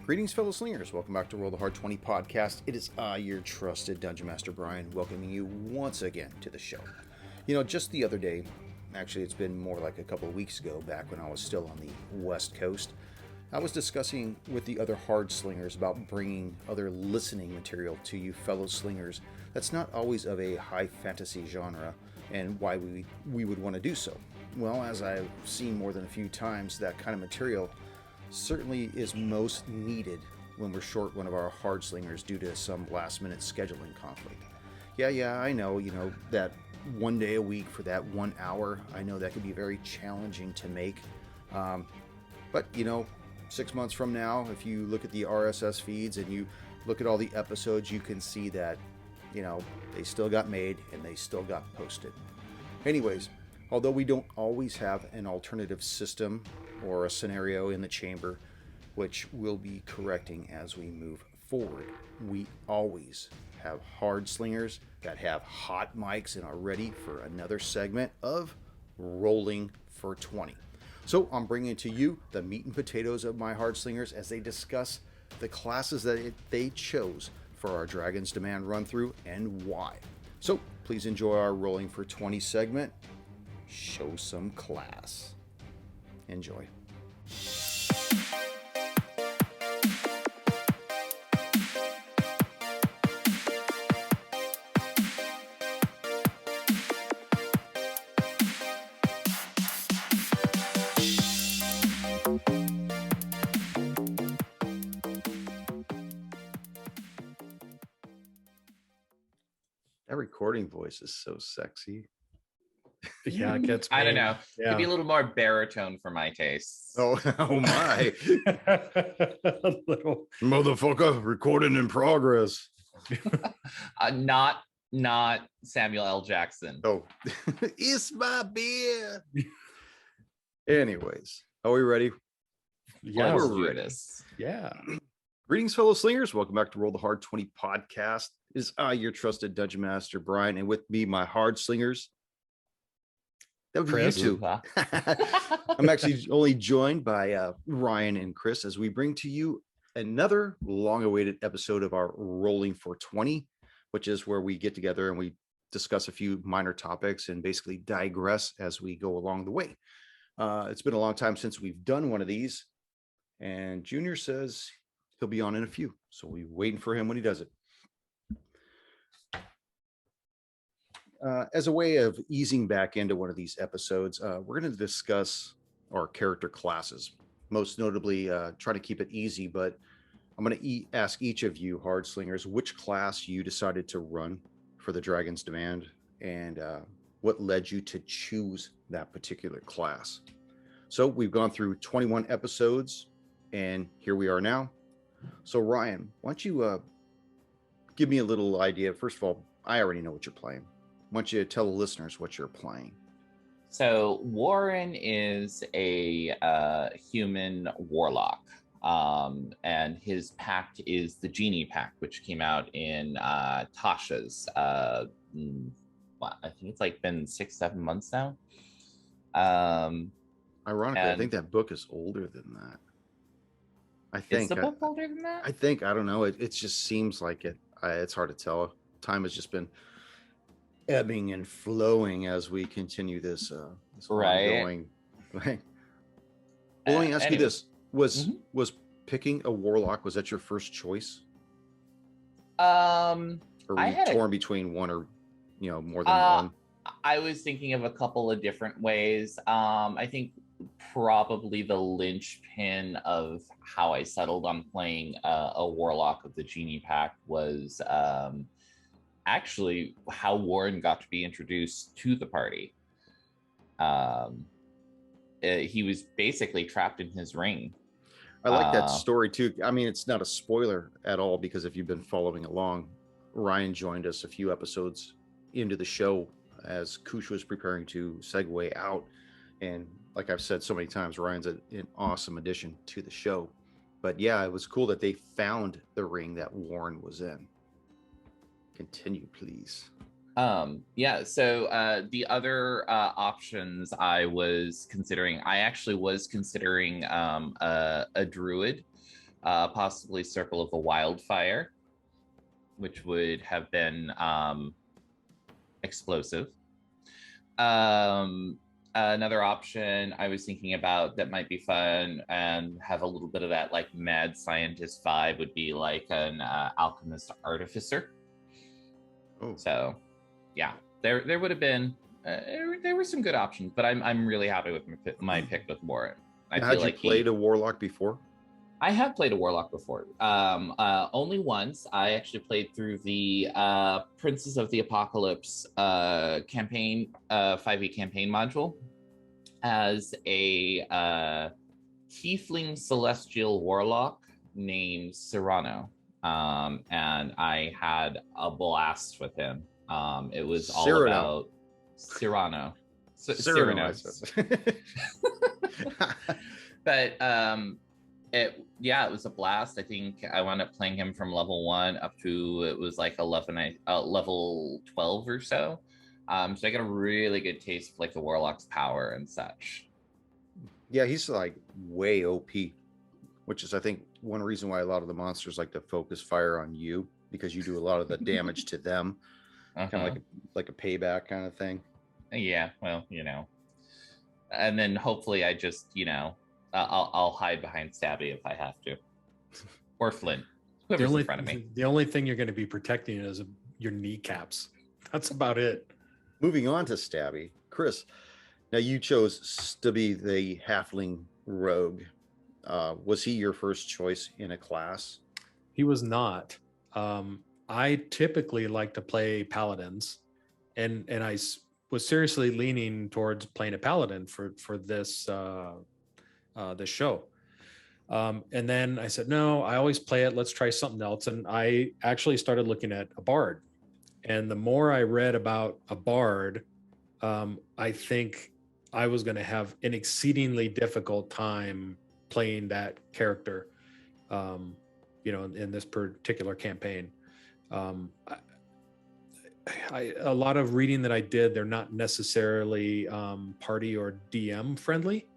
Greetings, fellow slingers. Welcome back to Roll the Hard 20 podcast. It is I, your trusted Dungeon Master Brian, welcoming you once again to the show. You know, just the other day, actually it's been more like a couple of weeks ago, back when I was still on the West Coast, I was discussing with the other Hard Slingers about bringing other listening material to you fellow slingers that's not always of a high fantasy genre, and why we would want to do so. Well, as I've seen more than a few times, that kind of material certainly is most needed when we're short one of our hard slingers due to some last minute scheduling conflict. Yeah, I know, that one day a week for that 1 hour, I know that could be very challenging to make. But 6 months from now, if you look at the RSS feeds and you look at all the episodes, you can see that, they still got made and they still got posted. Anyways, although we don't always have an alternative system or a scenario in the chamber, which we'll be correcting as we move forward, we always have hard slingers that have hot mics and are ready for another segment of Rolling for 20. So I'm bringing to you the meat and potatoes of my hard slingers as they discuss the classes that they chose for our Dragon's Demand run through and why. So please enjoy our Rolling for 20 segment. Show some class. Enjoy. That recording voice is so sexy. Yeah, it gets me. I don't know. Yeah. Maybe a little more baritone for my tastes. Oh my. A little. Motherfucker, recording in progress. Not Samuel L. Jackson. Oh, it's my beer. Anyways, are we ready? Yeah, Let's we're do ready. this. yeah. Greetings, fellow slingers. Welcome back to Roll the Hard 20 podcast. It is I, your trusted Dungeon Master Brian, and with me, my hard slingers. That would be Chris. you two. I'm actually only joined by Ryan and Chris as we bring to you another long-awaited episode of our Rolling for 20, which is where we get together and we discuss a few minor topics and basically digress as we go along the way. It's been a long time since we've done one of these, and Junior says he'll be on in a few, so we're waiting for him when he does it. As a way of easing back into one of these episodes, we're going to discuss our character classes. Most notably, try to keep it easy, but I'm going to ask each of you, Hard Slingers, which class you decided to run for the Dragon's Demand and what led you to choose that particular class. So we've gone through 21 episodes, and here we are now. So Ryan, why don't you give me a little idea? First of all, I already know what you're playing. Why don't you tell the listeners what you're playing? So Warren is a human warlock, and his pact is the Genie Pact, which came out in Tasha's. I think it's like been 6-7 months now. Ironically, I think that book is older than that. I think Is the book older than that? I don't know. It just seems like it. It's hard to tell. Time has just been ebbing and flowing as we continue this ongoing. Right. Well, let me ask you this: was picking a warlock, was that your first choice? Or were you torn between one or more than one? I was thinking of a couple of different ways. I think probably the linchpin of how I settled on playing a warlock of the Genie Pact was actually how Warren got to be introduced to the party. He was basically trapped in his ring. I like that story too. I mean, it's not a spoiler at all because if you've been following along, Ryan joined us a few episodes into the show as Kush was preparing to segue out. And like I've said so many times, Ryan's an awesome addition to the show. But yeah, it was cool that they found the ring that Warren was in. Continue, please. So the other options I actually was considering a druid, possibly Circle of the Wildfire, which would have been explosive. Another option I was thinking about that might be fun and have a little bit of that like mad scientist vibe would be like an alchemist artificer. Oh. So, yeah, there would have been there were some good options, but I'm really happy with my pick with Warren. I Now, feel had you like played a warlock before? I have played a warlock before. Only once. I actually played through the Princes of the Apocalypse campaign, 5e campaign module as a tiefling celestial warlock named Cyrano. And I had a blast with him. It was all Cyrano. about Cyrano. Cyrano. But it was a blast. I think I wound up playing him from level 1 up to it was like level 12 or so. So I got a really good taste of like the warlock's power and such. Yeah, he's like way OP, which is I think one reason why a lot of the monsters like to focus fire on you, because you do a lot of the damage to them. Kind of like a payback kind of thing. Yeah, well, and then hopefully I just I'll hide behind Stabby if I have to, or Flint, whoever's in front of me. The only thing you're going to be protecting is your kneecaps. That's about it. Moving on to Stabby, Chris. Now you chose to be the halfling rogue. Was he your first choice in a class? He was not. I typically like to play paladins, and I was seriously leaning towards playing a paladin for this this show. And then I said, no, I always play it. Let's try something else. And I actually started looking at a bard. And the more I read about a bard, I think I was going to have an exceedingly difficult time playing that character, in this particular campaign. A lot of reading that I did, they're not necessarily party or DM friendly.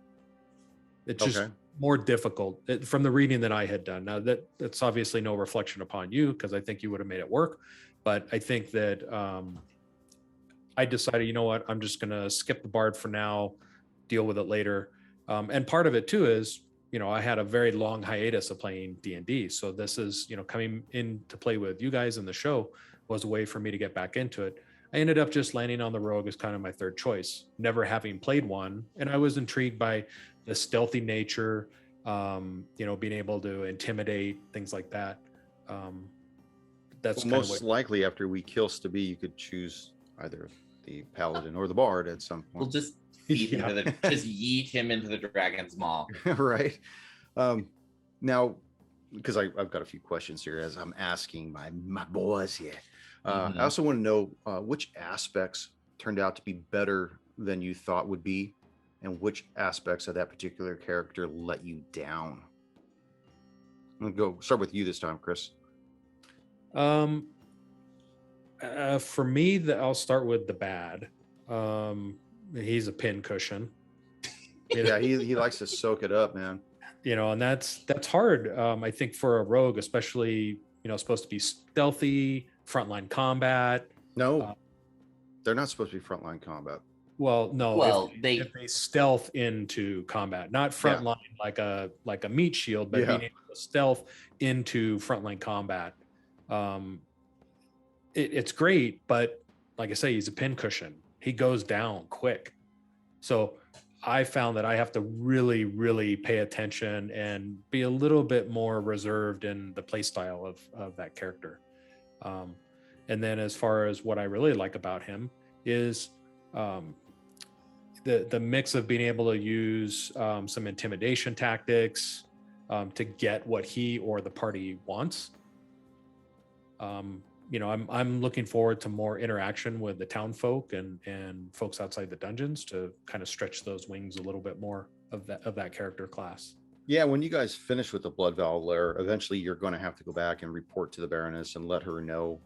It's just more difficult from the reading that I had done. Now that's obviously no reflection upon you, because I think you would have made it work. But I think that I decided, you know what, I'm just going to skip the bard for now, deal with it later. And part of it too is, I had a very long hiatus of playing D&D. So this is, coming in to play with you guys in the show was a way for me to get back into it. I ended up just landing on the rogue as kind of my third choice, never having played one. And I was intrigued by the stealthy nature, being able to intimidate, things like that. That's most likely after we kill Stabby, you could choose either the paladin or the bard at some point. We'll just feed him just yeet him into the dragon's maw. Right. Now, because I've got a few questions here as I'm asking my boys here. I also want to know which aspects turned out to be better than you thought would be, and which aspects of that particular character let you down. I'm gonna start with you this time, Chris. For me, I'll start with the bad. He's a pin cushion. Yeah, he likes to soak it up, man. And that's hard. I think for a rogue, especially, supposed to be stealthy, frontline combat. No, they're not supposed to be frontline combat. Well, no. Well, if they stealth into combat, not frontline like a meat shield, but being able to stealth into frontline combat. It's great, but like I say, he's a pincushion. He goes down quick. So I found that I have to really, really pay attention and be a little bit more reserved in the play style of that character. And then as far as what I really like about him is the mix of being able to use some intimidation tactics to get what he or the party wants. I'm looking forward to more interaction with the town folk and folks outside the dungeons to kind of stretch those wings a little bit more of that character class. Yeah, when you guys finish with the Blood Vow lair, eventually you're going to have to go back and report to the Baroness and let her know,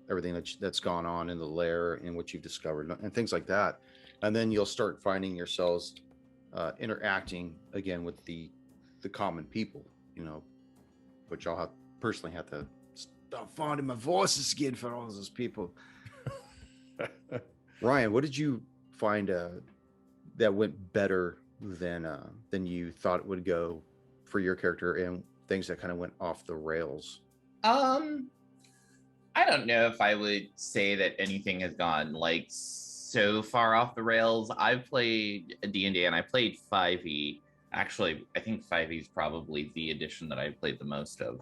everything that's gone on in the lair and what you've discovered and things like that. And then you'll start finding yourselves interacting again with the common people, which I'll personally have to stop finding my voices again for all those people. Ryan, what did you find that went better than you thought it would go for your character, and things that kind of went off the rails? I don't know if I would say that anything has gone like so far off the rails. I've played D&D and I played 5e. Actually, I think 5e is probably the edition that I've played the most of.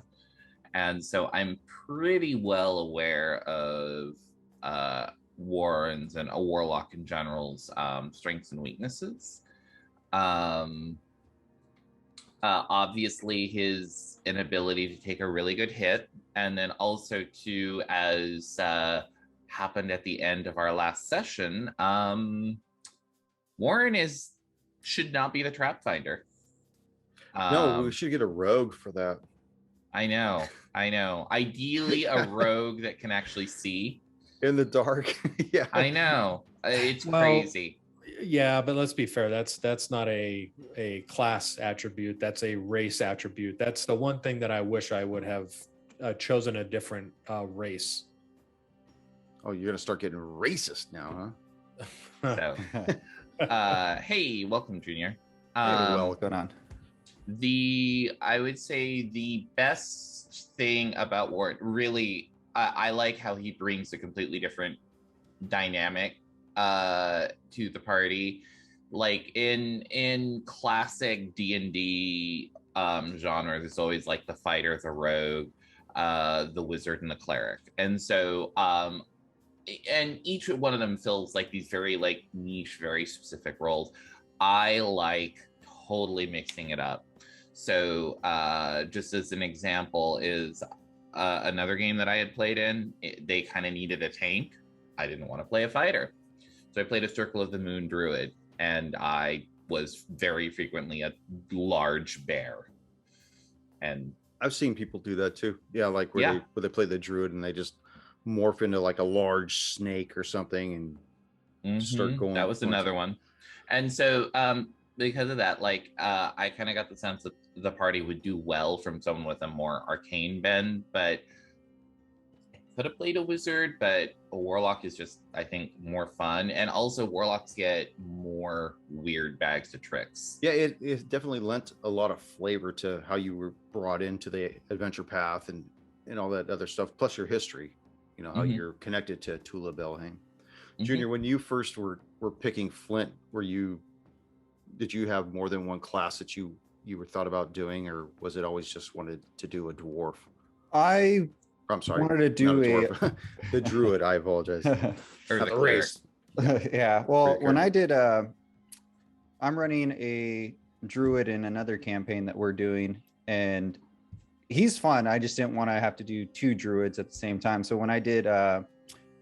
And so I'm pretty well aware of Warren's and a Warlock in general's strengths and weaknesses. Obviously, his inability to take a really good hit, and then also to, as happened at the end of our last session, Warren should not be the trap finder. No, we should get a rogue for that. I know. Ideally, a rogue that can actually see in the dark. Yeah, I know. It's crazy. Yeah, but let's be fair. That's not a class attribute. That's a race attribute. That's the one thing that I wish I would have chosen a different race. Oh, you're gonna start getting racist now, huh? So, hey, welcome, Junior. What's going on? I would say the best thing about Warren, really, I like how he brings a completely different dynamic to the party. Like in classic D&D genre, there's always like the fighter, the rogue, the wizard, and the cleric. And so and each one of them fills like these very like niche, very specific roles. I like totally mixing it up. So just as an example is another game that I had played in, they kind of needed a tank. I didn't want to play a fighter. So I played a Circle of the Moon Druid, and I was very frequently a large bear. And I've seen people do that too. Yeah, like where they play the Druid and they just morph into like a large snake or something and start going. That was another one. And so because of that, like I kind of got the sense that the party would do well from someone with a more arcane bend, but could have played a wizard, but a warlock is just, I think, more fun. And also warlocks get more weird bags of tricks. Yeah, it definitely lent a lot of flavor to how you were brought into the adventure path and all that other stuff, plus your history, you know, how you're connected to Tula Belhain. Junior, when you first were picking Flint, did you have more than one class that you were thought about doing, or was it always just wanted to do a dwarf? I'm sorry. Wanted to do the Druid. I apologize. Or the race. Yeah. Well, when I did, I'm running a Druid in another campaign that we're doing, and he's fun. I just didn't want to have to do two Druids at the same time. So when I did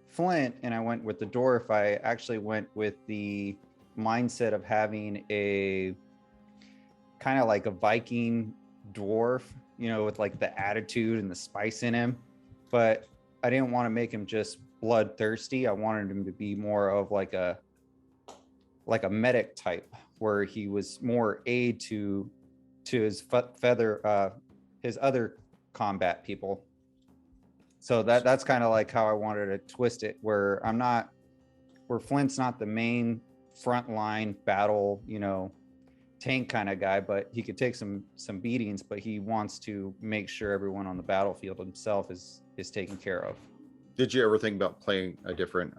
Flint and I went with the dwarf, I actually went with the mindset of having a kind of like a Viking dwarf, you know, with like the attitude and the spice in him. But I didn't want to make him just bloodthirsty. I wanted him to be more of like a medic type, where he was more aid to his his other combat people. So that's kind of like how I wanted to twist it, where Flint's not the main frontline battle, you know, tank kind of guy, but he could take some beatings, but he wants to make sure everyone on the battlefield himself is taken care of. Did you ever think about playing a different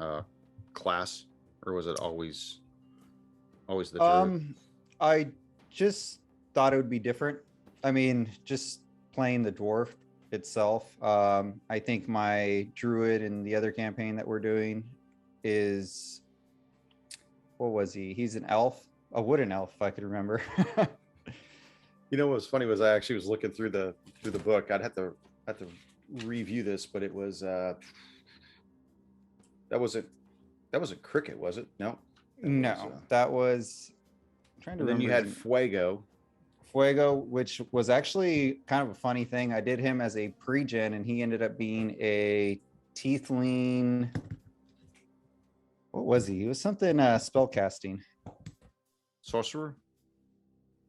class, or was it always the Druid? I just thought it would be different. I mean, just playing the dwarf itself. I think my Druid in the other campaign that we're doing is, what was he? He's an elf, a wooden elf, if I could remember. You know what was funny was I actually was looking through the book. I'd have to review this, but it was that wasn't Cricket, was it? No. That was I'm trying to remember. Then you had Fuego, which was actually kind of a funny thing. I did him as a pre-gen, and he ended up being a Tiefling. What was he? He was something spellcasting. Sorcerer?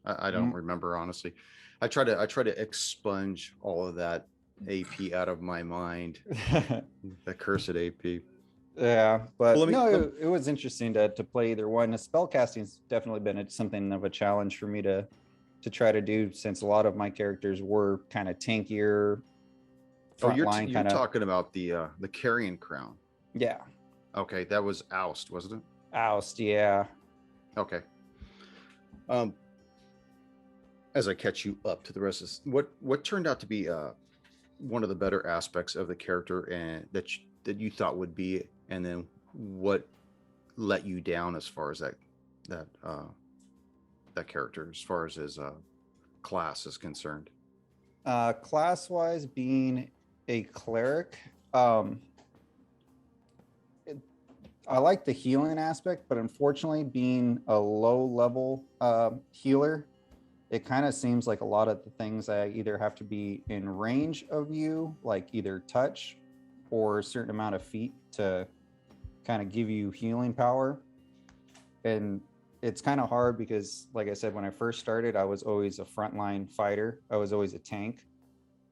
I don't remember, honestly. I try to expunge all of that AP out of my mind. That cursed AP. Yeah, but Well, it was interesting to play either one. Spellcasting's definitely been something of a challenge for me to try to do, since a lot of my characters were kind of tankier. You're talking about the Carrion Crown. Yeah. Okay, that was Oust, wasn't it? Oust, yeah. Okay. As I catch you up to the rest of this, what turned out to be one of the better aspects of the character, and that you thought would be, and then what let you down as far as that character, as far as his class is concerned? Class wise, being a cleric, I like the healing aspect, but unfortunately, being a low level healer, it kind of seems like a lot of the things I either have to be in range of you, like either touch or a certain amount of feet to kind of give you healing power. And it's kind of hard because, like I said, when I first started, I was always a frontline fighter. I was always a tank.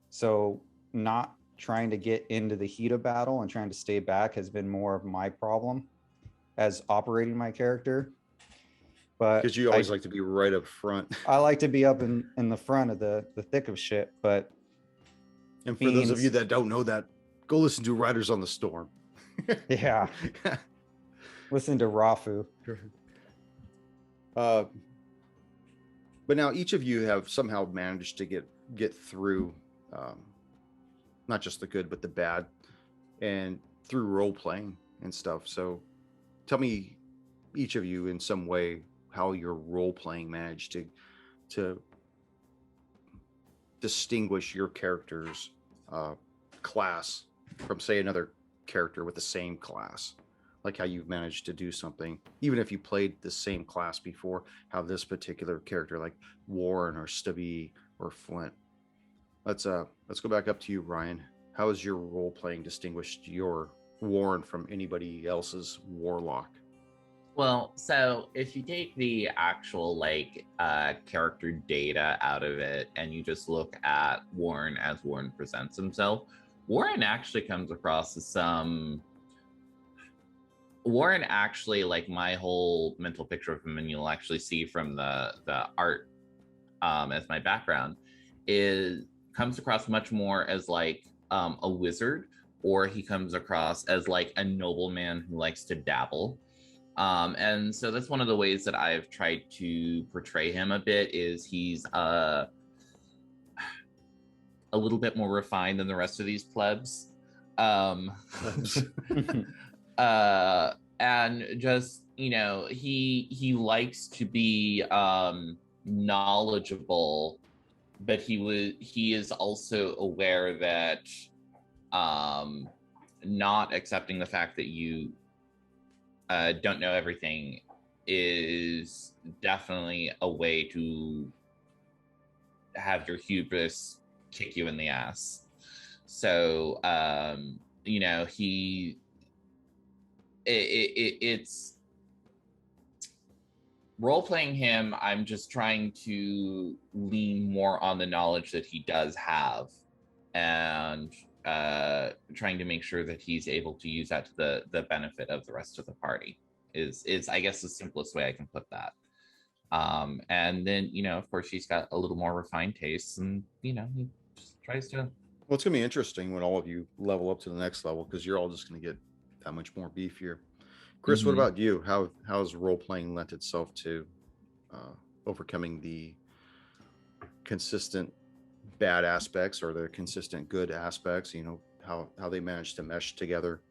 So not trying to get into the heat of battle and trying to stay back has been more of my problem as operating my character. But because you always like to be right up front. I like to be up in the front of the thick of shit. But and for those of you that don't know that, go listen to Riders on the Storm. Yeah. Listen to Rafu. But now each of you have somehow managed to get through not just the good but the bad, and through role playing and stuff. So tell me, each of you, in some way, how your role playing managed to distinguish your character's class from, say, another character with the same class. Like how you've managed to do something, even if you played the same class before, how this particular character, like Warren or Stubby or Flint. Let's go back up to you, Ryan. How has your role playing distinguished your Warren from anybody else's Warlock? Well, so if you take the actual character data out of it and you just look at Warren as Warren presents himself, Warren actually comes across as Warren actually, like, my whole mental picture of him, and you'll actually see from the art as my background, comes across much more as like a wizard, or he comes across as like a nobleman who likes to dabble. And so that's one of the ways that I've tried to portray him a bit, is he's a little bit more refined than the rest of these plebs. And just, he likes to be knowledgeable, but he is also aware that not accepting the fact that you don't know everything is definitely a way to have your hubris kick you in the ass. So it's role playing him. I'm just trying to lean more on the knowledge that he does have, and trying to make sure that he's able to use that to the benefit of the rest of the party is I guess the simplest way I can put that. And then, of course, he's got a little more refined tastes, and he just tries to. Well, it's gonna be interesting when all of you level up to the next level, because you're all just gonna get that much more beefier. Chris, what about you? How's role playing lent itself to overcoming the consistent bad aspects or the consistent good aspects? How they manage to mesh together,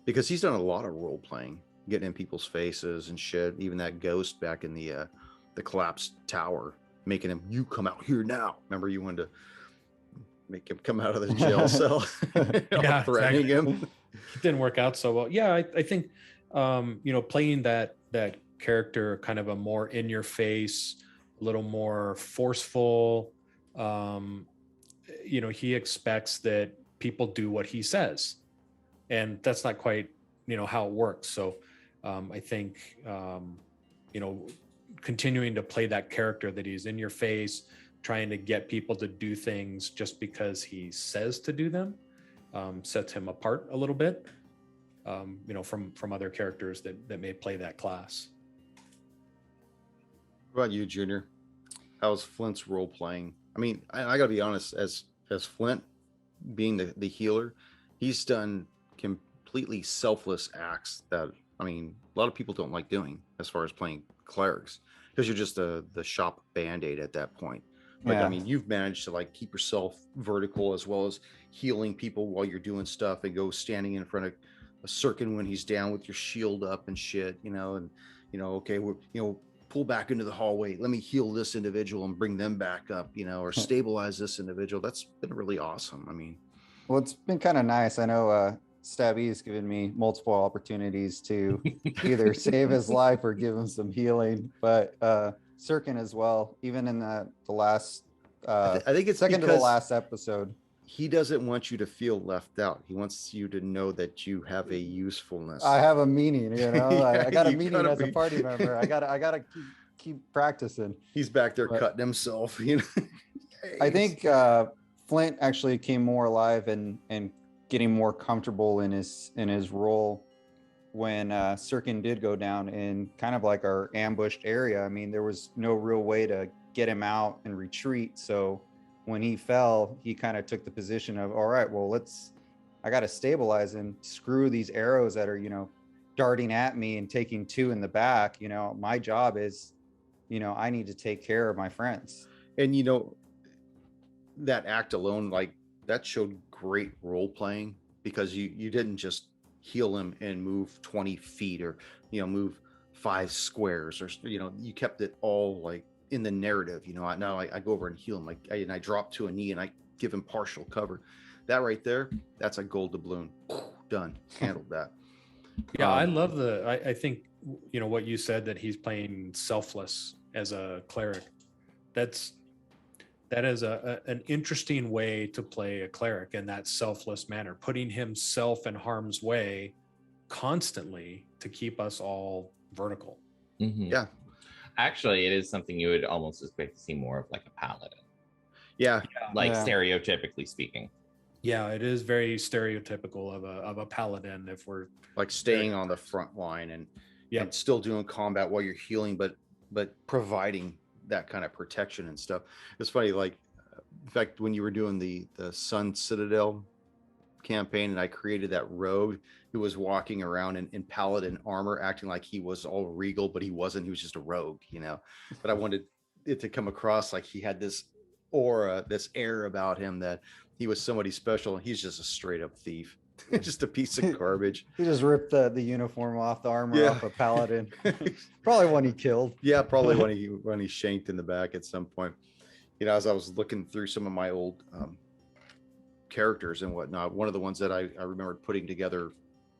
because he's done a lot of role playing, getting in people's faces and shit. Even that ghost back in the collapsed tower, making him, you come out here now. Remember, you wanted to make him come out of the jail cell. Yeah, threatening exactly. him. It didn't work out so well. Yeah, I think playing that character, kind of a more in your face, a little more forceful. He expects that people do what he says, and that's not quite how it works. So I think continuing to play that character, that he's in your face, trying to get people to do things just because he says to do them sets him apart a little bit, from other characters that may play that class. What about you, Junior? How's Flint's role playing? I mean, I gotta be honest, as Flint being the healer, he's done completely selfless acts that, I mean, a lot of people don't like doing as far as playing clerics, because you're just the shop band-aid at that point. But I mean, you've managed to like keep yourself vertical as well as healing people while you're doing stuff, and go standing in front of a Sirkin when he's down with your shield up and shit, okay, we're, pull back into the hallway, let me heal this individual and bring them back up, or stabilize this individual. That's been really awesome. I mean, well, it's been kind of nice. I know Stabby has given me multiple opportunities to either save his life or give him some healing, but Sirkin as well, even in the last I think it's second to the last episode, he doesn't want you to feel left out. He wants you to know that you have a usefulness. I have a meaning, Yeah, I got a you meaning gotta as a party member. I gotta keep practicing. He's back there cutting himself. I think Flint actually came more alive and getting more comfortable in his role when Sirkin did go down in kind of like our ambushed area. I mean, there was no real way to get him out and retreat. So when he fell, he kind of took the position of, all right, well, I got to stabilize him, screw these arrows that are, darting at me and taking two in the back. My job is, I need to take care of my friends. And, that act alone, like that showed great role playing, because you didn't just heal him and move 20 feet or, move 5 squares, or, you kept it all like in the narrative. Now I go over and heal him, I drop to a knee and I give him partial cover. That right there, that's a gold doubloon. Done. Handled that. Yeah, I love I think, what you said, that he's playing selfless as a cleric. That is an interesting way to play a cleric in that selfless manner, putting himself in harm's way constantly to keep us all vertical. Mm-hmm. Yeah. Actually, it is something you would almost expect to see more of, like a paladin. Yeah. Stereotypically speaking. Yeah, it is very stereotypical of a paladin, if we're like staying on the front line and still doing combat while you're healing, but providing that kind of protection and stuff. It's funny, like, in fact, when you were doing the Sun Citadel campaign and I created that rogue who was walking around in paladin armor, acting like he was all regal, but he wasn't. He was just a rogue, But I wanted it to come across like he had this aura, this air about him that he was somebody special, and he's just a straight up thief. Just a piece of garbage. He just ripped the uniform off, the armor off a paladin. Probably one he killed. Yeah, probably when he shanked in the back at some point. As I was looking through some of my old characters and whatnot, one of the ones that I remembered putting together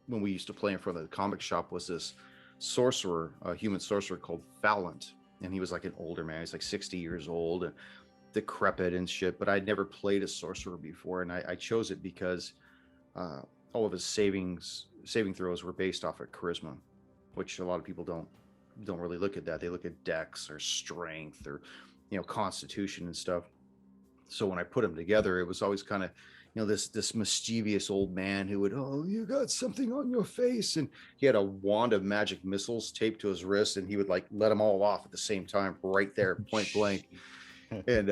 when we used to play in front of the comic shop was this sorcerer, a human sorcerer called Flint. And he was like an older man. He's like 60 years old and decrepit and shit. But I'd never played a sorcerer before, and I chose it because all of his saving throws were based off of charisma, which a lot of people don't really look at that. They look at dex or strength or constitution and stuff. So when I put them together, it was always kind of this mischievous old man who would, oh, you got something on your face, and he had a wand of magic missiles taped to his wrist, and he would like let them all off at the same time right there, point blank. And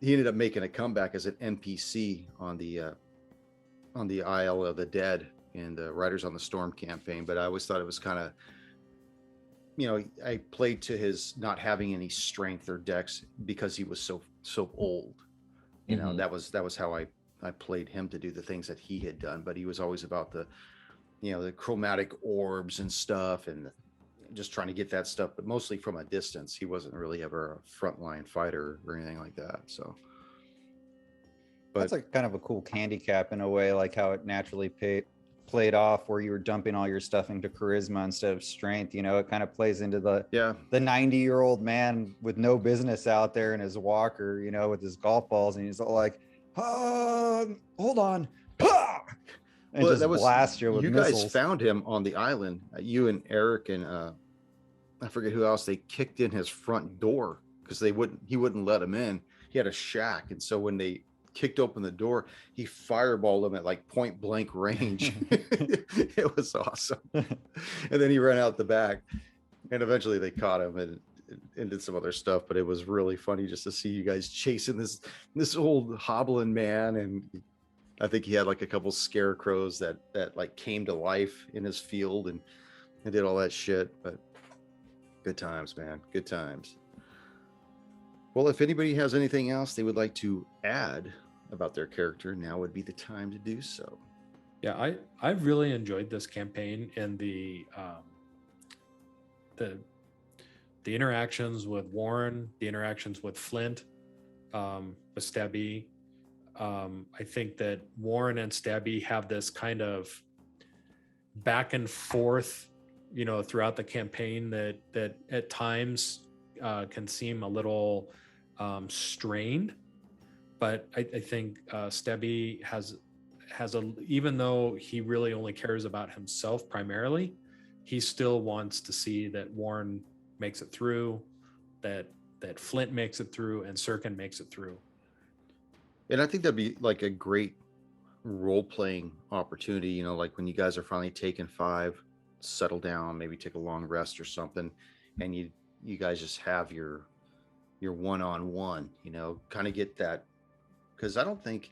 he ended up making a comeback as an NPC on the Isle of the Dead in the Riders on the Storm campaign. But I always thought it was kind of, I played to his not having any strength or dex because he was so old. That was how I played him to do the things that he had done. But he was always about the chromatic orbs and stuff, and just trying to get that stuff, but mostly from a distance. He wasn't really ever a frontline fighter or anything like that. So, but that's like kind of a cool handicap in a way, like how it naturally played off, where you were dumping all your stuff into charisma instead of strength. It kind of plays into the 90-year-old man with no business out there in his walker, with his golf balls, and he's all like, hold on, and just blast you with missiles. You guys found him on the island, you and Eric and I forget who else. They kicked in his front door because he wouldn't let him in. he had a shack, and so when they kicked open the door, he fireballed them at like point blank range. It was awesome. And then he ran out the back, and eventually they caught him and did some other stuff. But it was really funny just to see you guys chasing this old hobbling man. And I think he had like a couple scarecrows that like came to life in his field and did all that shit. But good times, man. Good times. Well, if anybody has anything else they would like to add about their character, now would be the time to do so. Yeah, I've really enjoyed this campaign, and the interactions with Warren, the interactions with Flint, with Stabby. I think that Warren and Stabby have this kind of back and forth, throughout the campaign that at times can seem a little strained. But I think Stabby has even though he really only cares about himself primarily, he still wants to see that Warren makes it through, that Flint makes it through, and Sirkin makes it through. And I think that'd be like a great role-playing opportunity, like when you guys are finally taking 5, settle down, maybe take a long rest or something, and you guys just have your one-on-one, kind of get that. Because I don't think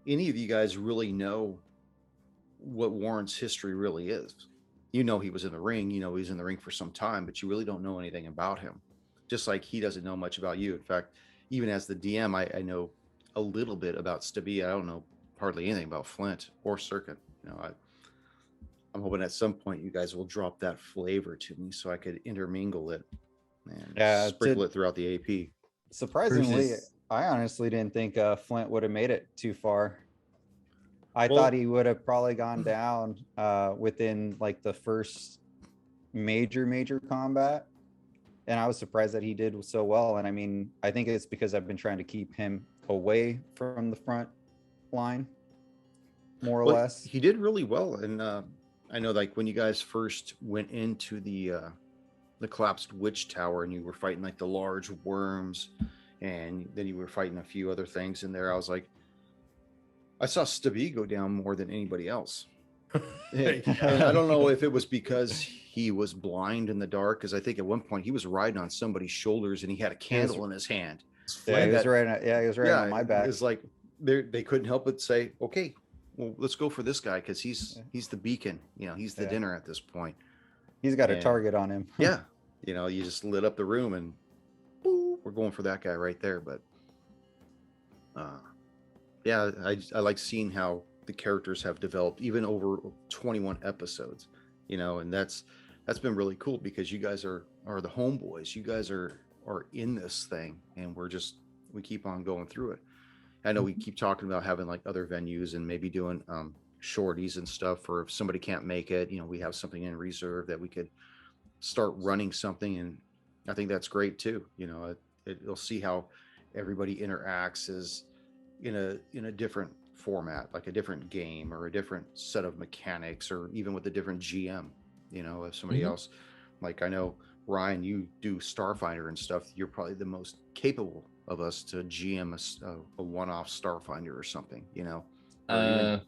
any of you guys really know what Warren's history really is. He was in the ring, he was in the ring for some time, but you really don't know anything about him. Just like he doesn't know much about you. In fact, even as the DM, I know a little bit about Stabby. I don't know hardly anything about Flint or Sirkin. I'm hoping at some point you guys will drop that flavor to me so I could intermingle it and sprinkle it throughout the AP. Surprisingly, I honestly didn't think Flint would have made it too far. I thought he would have probably gone down within like the first major combat. And I was surprised that he did so well. And I mean, I think it's because I've been trying to keep him away from the front line, more or less. He did really well. And I know like when you guys first went into the collapsed witch tower and you were fighting like the large worms, and then you were fighting a few other things in there, I was like, I saw Stabby go down more than anybody else. And I don't know if it was because he was blind in the dark, because I think at one point he was riding on somebody's shoulders and he had a candle in his hand. Yeah, he was riding on my back. It's like they couldn't help but say, okay, well, let's go for this guy because he's the beacon. He's the dinner at this point. He's got a target on him. Yeah. You just lit up the room and we're going for that guy right there. But I like seeing how the characters have developed even over 21 episodes, and that's been really cool because you guys are the homeboys. You guys are in this thing, and we keep on going through it. I know we keep talking about having like other venues and maybe doing shorties and stuff, or if somebody can't make it, we have something in reserve that we could start running something. And I think that's great too. You'll see how everybody interacts is in a different format, like a different game or a different set of mechanics, or even with a different GM. If somebody else, like I know Ryan, you do Starfinder and stuff, you're probably the most capable of us to GM a one-off Starfinder or something, well,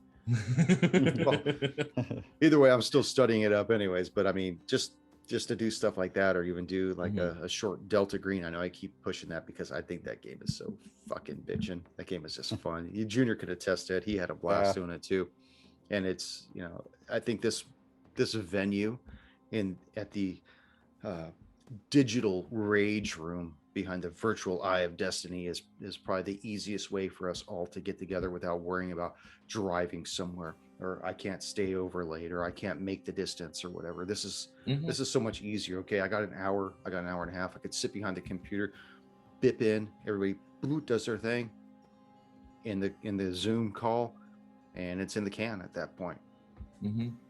either way, I'm still studying it up anyways, but I mean, just to do stuff like that, or even do like a short Delta Green. I know I keep pushing that because I think that game is so fucking bitchin'. That game is just fun. Junior could attest to it. He had a blast doing it too. And it's, I think this venue at the digital rage room behind the virtual Eye of Destiny is probably the easiest way for us all to get together without worrying about driving somewhere, or I can't stay over late, or I can't make the distance or whatever. This is so much easier. Okay, I got an hour and a half. I could sit behind the computer, bip in, everybody does their thing in the Zoom call, and it's in the can at that point.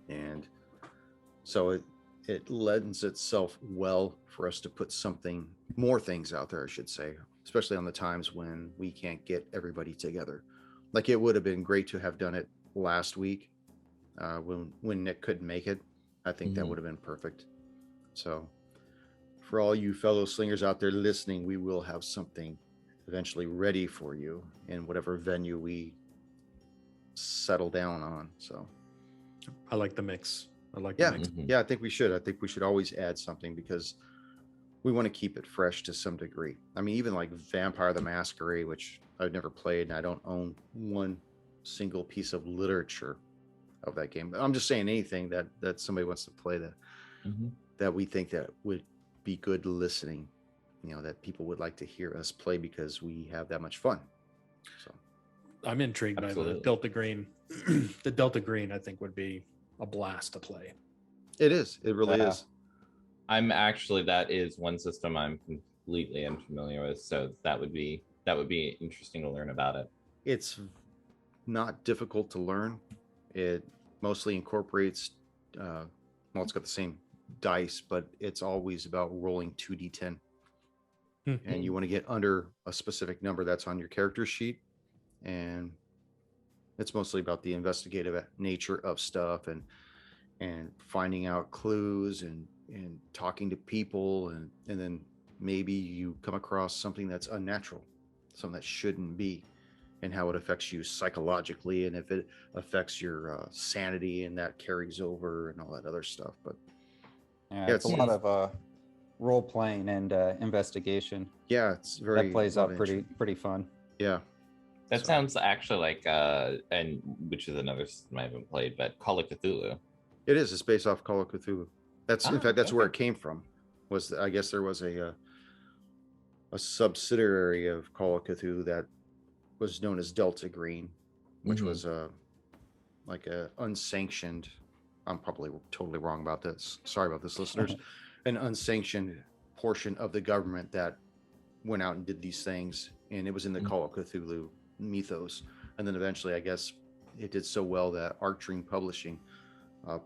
And so it lends itself well for us to put more things out there, I should say, especially on the times when we can't get everybody together. Like it would have been great to have done it last week when Nick couldn't make it. I think that would have been perfect. So for all you fellow slingers out there listening, we will have something eventually ready for you in whatever venue we settle down on. So I like the mix. I think we should. I think we should always add something because we want to keep it fresh to some degree. I mean, even like Vampire the Masquerade, which I've never played and I don't own one single piece of literature of that game. But I'm just saying anything that somebody wants to play that we think that would be good listening, that people would like to hear us play because we have that much fun. So I'm intrigued by the Delta Green. The Delta Green, I think, would be a blast to play. It is. It really is. That is one system I'm completely unfamiliar with, so that would be interesting to learn about it. It's not difficult to learn. It mostly incorporates it's got the same dice, but it's always about rolling 2d10. And you want to get under a specific number that's on your character sheet, and it's mostly about the investigative nature of stuff and finding out clues and talking to people, and then maybe you come across something that's unnatural, something that shouldn't be, and how it affects you psychologically, and if it affects your sanity, and that carries over and all that other stuff. But it's a lot of role playing and investigation. Yeah, it's very that plays out pretty fun. Yeah, that sounds actually like and which is another system I haven't played, but Call of Cthulhu. It is. It's based off Call of Cthulhu. That's in fact that's where it came from. I guess there was a subsidiary of Call of Cthulhu that was known as Delta Green, which was like a unsanctioned. I'm probably totally wrong about this. Sorry about this, listeners. An unsanctioned portion of the government that went out and did these things, and it was in the Call of Cthulhu mythos. And then eventually, I guess it did so well that Arc Dream Publishing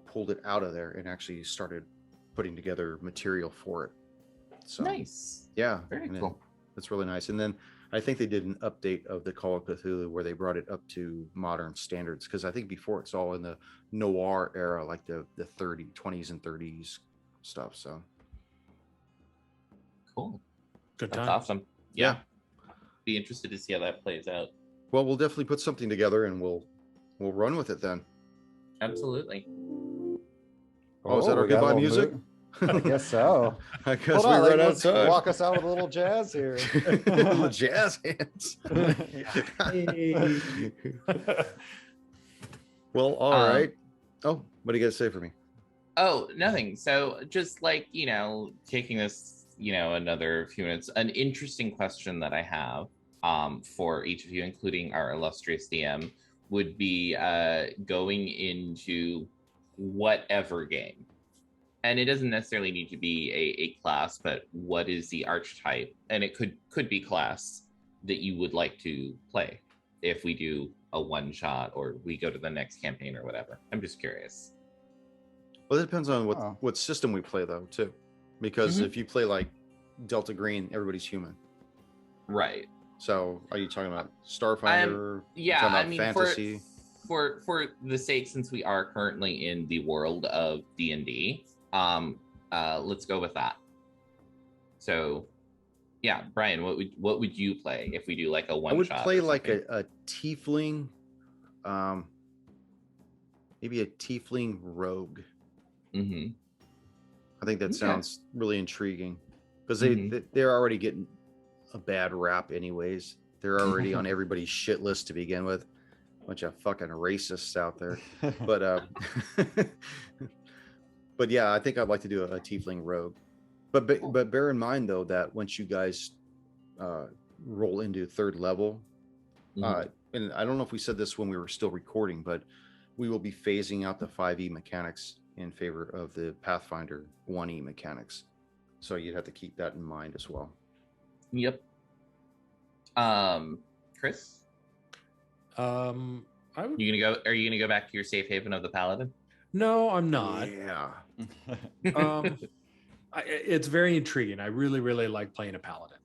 pulled it out of there and actually started putting together material for it. So nice. Yeah, very cool. That's really nice. And then I think they did an update of the Call of Cthulhu where they brought it up to modern standards, because I think before it's all in the noir era, like the 20s and 30s stuff. So cool. Good That's time. awesome. Yeah. Be interested to see how that plays out. Well, we'll definitely put something together and we'll run with it then. Absolutely. Oh, is that our goodbye music? I guess so. I guess we ran out of time. Walk us out with a little jazz here. Little jazz hands. Well, all right. Oh, what do you guys say for me? Oh, nothing. So just like, taking this, another few minutes, an interesting question that I have for each of you, including our illustrious DM, would be going into whatever game. And it doesn't necessarily need to be a class, but what is the archetype? And it could be class that you would like to play if we do a one shot or we go to the next campaign or whatever. I'm just curious. Well, it depends on what system we play, though, too. Because if you play like Delta Green, everybody's human. Right. So are you talking about Starfinder? Yeah, I mean, fantasy? For the sake, since we are currently in the world of D&D, let's go with that. So, yeah, Brian, what would you play if we do like a one shot? I would play like a tiefling, maybe a tiefling rogue. I think that sounds really intriguing because they're already getting a bad rap anyways. They're already on everybody's shit list to begin with. Bunch of fucking racists out there. But yeah, I think I'd like to do a tiefling rogue. But bear in mind though that once you guys roll into third level, and I don't know if we said this when we were still recording, but we will be phasing out the 5e mechanics in favor of the Pathfinder 1e mechanics. So you'd have to keep that in mind as well. Yep. Chris? Are you gonna go back to your safe haven of the Paladin? No, I'm not. Yeah. It's very intriguing. I really, really like playing a Paladin.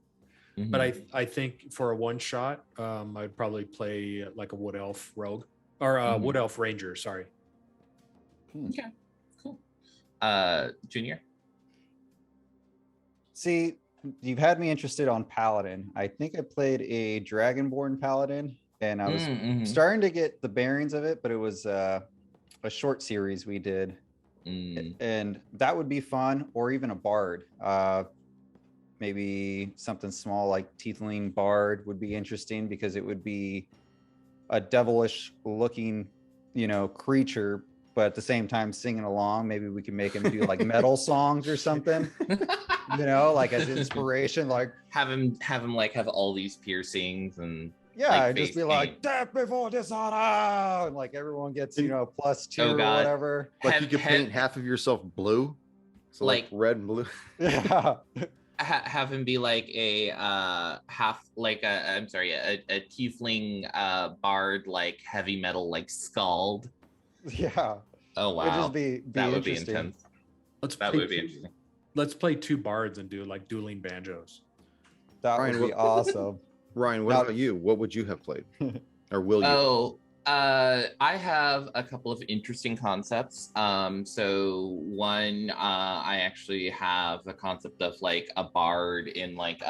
But I think for a one shot, I'd probably play like a Wood Elf Rogue or a Wood Elf Ranger. Sorry. Okay, cool. Junior. See, you've had me interested on Paladin. I think I played a Dragonborn Paladin, and I was starting to get the bearings of it, but it was a short series we did, and that would be fun, or even a Bard. Maybe something small like Tiefling Bard would be interesting because it would be a devilish looking, creature, but at the same time singing along. Maybe we can make him do like metal songs or something, like as inspiration, like have him like have all these piercings and just be paint. Like death before dishonor, and like everyone gets +2 or whatever. Like you could paint half of yourself blue, so like red and blue. Yeah. Have him be like a a tiefling bard, like heavy metal, like Scald. Yeah. Oh wow. It'd just be that would be intense. That would be interesting. Let's play 2 bards and do like dueling banjos. That would be awesome. Ryan, what about you? What would you have played, or will you? I have a couple of interesting concepts. So one, I actually have the concept of like a bard in like,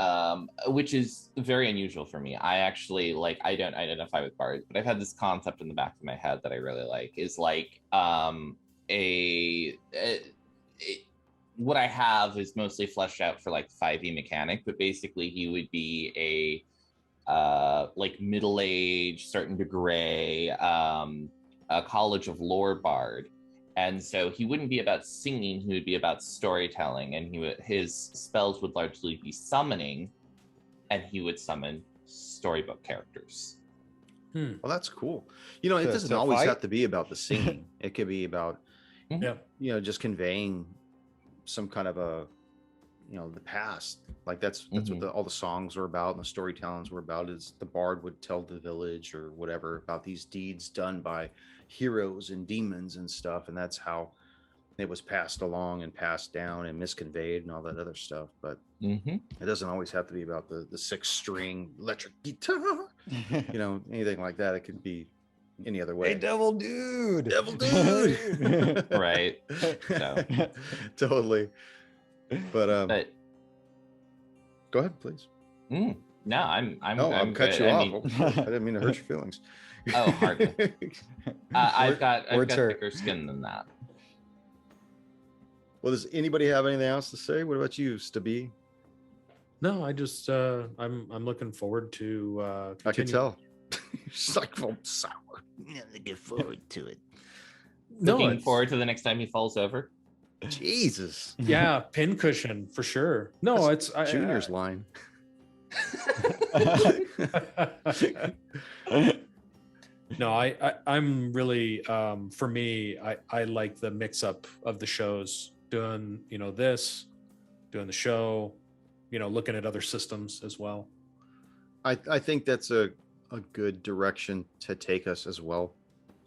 which is very unusual for me. I actually I don't identify with bards, but I've had this concept in the back of my head that I really like is like, what I have is mostly fleshed out for like 5e mechanic, but basically he would be a like middle-aged, starting to gray, a College of Lore bard, and so he wouldn't be about singing; he would be about storytelling, and his spells would largely be summoning, and he would summon storybook characters. Well, that's cool. It doesn't always have to be about the singing. It could be about, just conveying some kind of a, the past. Like that's what all the songs are about and the storytellings were about. Is the bard would tell the village or whatever about these deeds done by heroes and demons and stuff, and that's how it was passed along and passed down and misconveyed and all that other stuff. But it doesn't always have to be about the 6-string electric guitar, anything like that. It could be any other way. Hey, devil dude. Right. So. Totally. But go ahead, please. No, I'm cut good. you off. I didn't mean to hurt your feelings. Oh, hardly. I've got thicker skin than that. Well, does anybody have anything else to say? What about you, Stabi? No, I just I'm looking forward to I can tell. She's like, I'm sour. I'm looking forward to it. Looking forward to the next time he falls over. Jesus. Yeah, pincushion for sure. No, that's Junior's line. No, I'm really for me, I like the mix up of the shows, doing this, doing the show, looking at other systems as well. I think that's a good direction to take us as well.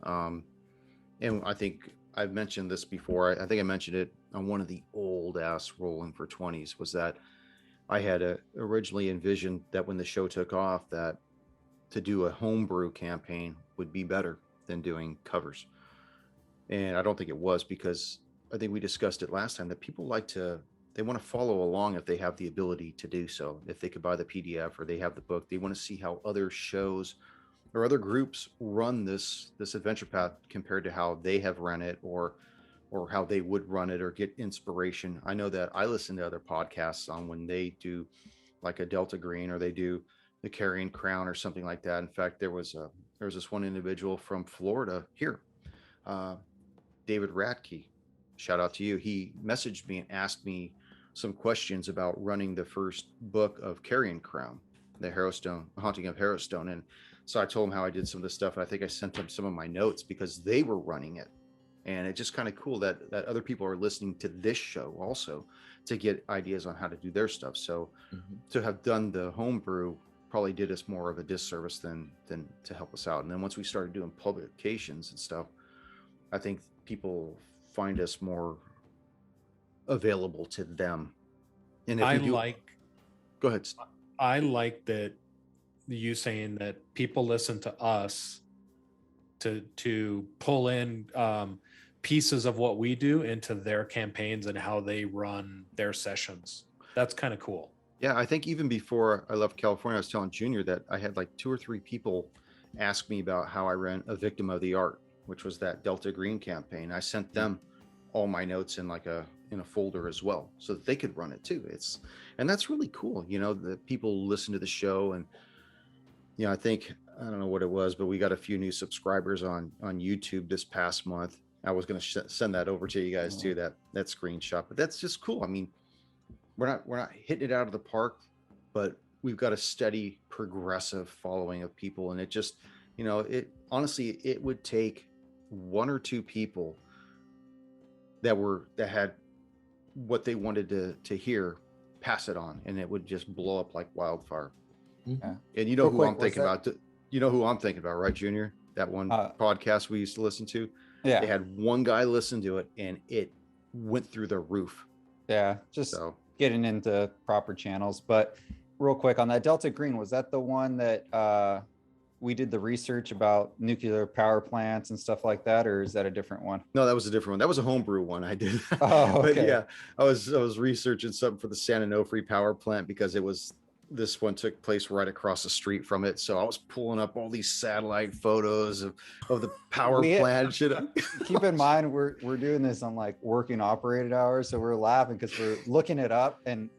And I think I've mentioned this before. I think I mentioned it on one of the old ass Rolling for 20s, was that I had originally envisioned that when the show took off, that to do a homebrew campaign would be better than doing covers. And I don't think it was, because I think we discussed it last time that people they want to follow along if they have the ability to do so. If they could buy the PDF or they have the book, they want to see how other shows or other groups run this adventure path compared to how they have run it, or how they would run it, or get inspiration. I know that I listen to other podcasts on when they do like a Delta Green, or they do the Carrying Crown or something like that. In fact, there was this one individual from Florida here, David Ratke. Shout out to you. He messaged me and asked me some questions about running the first book of Carrying Crown, the Haunting of Harrowstone. And so I told him how I did some of this stuff. And I think I sent him some of my notes because they were running it. And it's just kind of cool that other people are listening to this show also to get ideas on how to do their stuff. So to have done the homebrew probably did us more of a disservice than to help us out. And then once we started doing publications and stuff, I think people find us more available to them. And if go ahead. I like that you saying that people listen to us to pull in pieces of what we do into their campaigns and how they run their sessions. That's kind of cool. Yeah, I think even before I left California, I was telling Junior that I had like 2 or 3 people ask me about how I ran A Victim of the Art, which was that Delta Green campaign. I sent them all my notes in like a folder as well, so that they could run it too. And that's really cool. You know, the people listen to the show, and you know, I don't know what it was, but we got a few new subscribers on YouTube this past month. I was going to send that over to you guys too, that screenshot. But that's just cool. I mean, we're not hitting it out of the park, but we've got a steady, progressive following of people, and it just, you know, it honestly, it would take 1 or 2 people that had what they wanted to hear, pass it on, and it would just blow up like wildfire. Yeah. And you know who I'm thinking about? You know who I'm thinking about, right, Junior? That one podcast we used to listen to. Yeah. They had one guy listen to it, and it went through the roof. Yeah, just getting into proper channels. But real quick on that Delta Green, was that the one that we did the research about nuclear power plants and stuff like that, or is that a different one? No, that was a different one. That was a homebrew one I did. Oh, okay. But yeah, I was researching something for the San Onofre power plant, because this one took place right across the street from it. So I was pulling up all these satellite photos of the power plant. Keep in mind, we're doing this on like working operated hours. So we're laughing because we're looking it up, and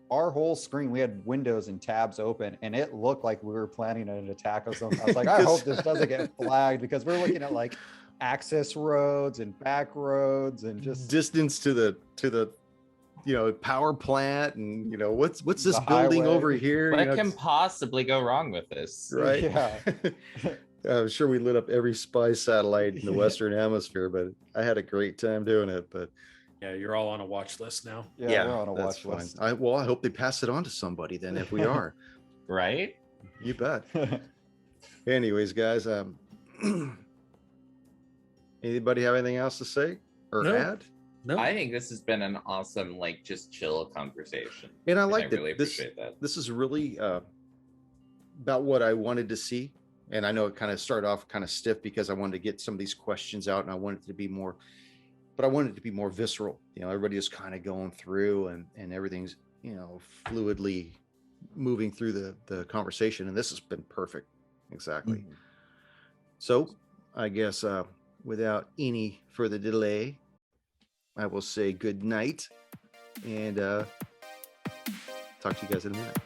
our whole screen, we had windows and tabs open, and it looked like we were planning an attack of something. I was like, I hope this doesn't get flagged, because we're looking at like access roads and back roads and just distance to the you know, power plant, and you know, what's this building over here? What can possibly go wrong with this? Right. Yeah. I'm sure we lit up every spy satellite in the Western Hemisphere, but I had a great time doing it. But yeah, you're all on a watch list now. Yeah, we're on a watch list. I hope they pass it on to somebody then, if we are. Right? You bet. Anyways, guys, anybody have anything else to say or add? No. I think this has been an awesome, like, just chill conversation. And I really appreciate that. This is really about what I wanted to see. And I know it kind of started off kind of stiff because I wanted to get some of these questions out, and I wanted it to be more, but I wanted it to be more visceral. You know, everybody is kind of going through, and everything's, you know, fluidly moving through the conversation. And this has been perfect. Exactly. Mm-hmm. So I guess without any further delay, I will say good night, and talk to you guys in a minute.